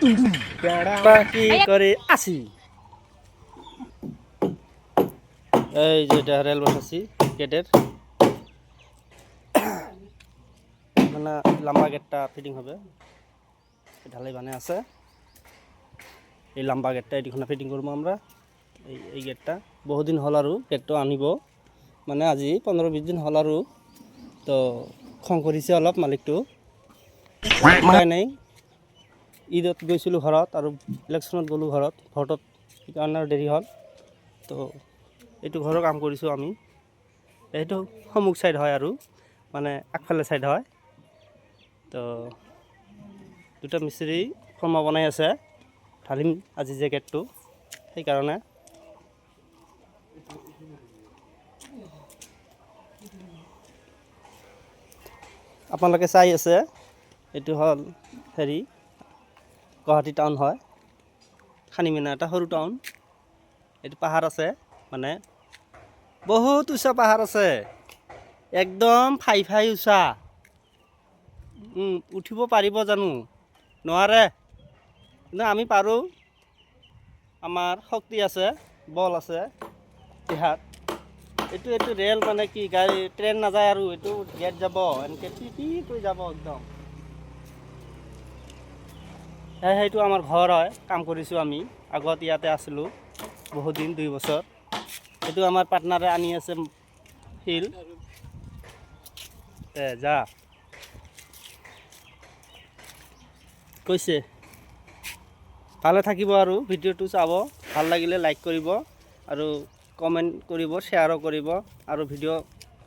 কি করে আসি এই যেটা রেল বসাচ্ছি গেটের মানে লম্বা গেটটা ফিটিং হবে ঢালাই বানায় আছে এই লম্বা গেটটা এটিখানে ফিটিং করবো আমরা এই গেটটা বহুদিন হল আৰু গেটটো আনিব মানে আজি 15-20 দিন হল আৰু তো খং কৰিছে অলপ মালিকটো উপায় নাই ঈদত গৈছিলোঁ ঘৰত আৰু ইলেকশ্যনত গ'লোঁ ঘৰত ভোটত সেইকাৰণে দেৰি হ'ল তো এইটো ঘৰৰ কাম কৰিছোঁ আমি এইটো সন্মুখ চাইড হয় আৰু মানে আগফালে চাইড হয় তো দুটা মিস্ত্ৰী ফৰ্মা বনাই আছে ঢালিম আজি যে গেটটো সেইকাৰণে আপোনালোকে চাই আছে এইটো হ'ল হেৰি গুৱাহাটী টাউন হয় খানিমিনা এটা সৰু টাউন এইটো পাহাৰ আছে মানে বহুত উঁচা পাহাৰ আছে একদম ফাই উঁচা উঠিব পাৰিব জানো নোৱাৰে কিন্তু আমি পাৰোঁ আমাৰ শক্তি আছে বল আছে দেহাত এইটো ৰেল মানে কি গাড়ী ট্ৰেইন নাযায় আৰু এইটো গেট যাব এনেকৈ টিপি কৰি যাব একদম সেইটো আমাৰ ঘৰ হয় কাম কৰিছোঁ আমি আগত ইয়াতে আছিলোঁ বহুত দিন 2 বছৰ এইটো আমাৰ পাৰ্টনাৰে আনি আছে শিল যা কৈছে ভালে থাকিব আৰু ভিডিঅ'টো চাব ভাল লাগিলে লাইক কৰিব আৰু কমেণ্ট কৰিব শ্বেয়াৰো কৰিব আৰু ভিডিঅ'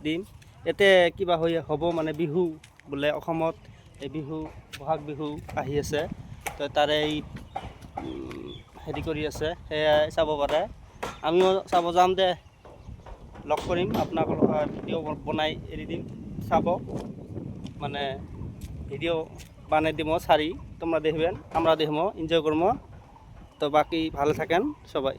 দিম ইয়াতে কিবা হ'ব মানে বিহু বোলে অসমত এই বিহু বহাগ বিহু আহি আছে তো তাৰে এই হেৰি কৰি আছে সেয়াই চাব পাৰে আমিও চাব যাম দে লগ কৰিম আপোনালোকক ভিডিঅ' বনাই এৰি দিম চাব মানে ভিডিও বানিয়ে দিব সাৰি তোমৰা দেখবেন আমৰা দেখবো এনজয় কৰবো তো বাকি ভালো থাকেন সবাই।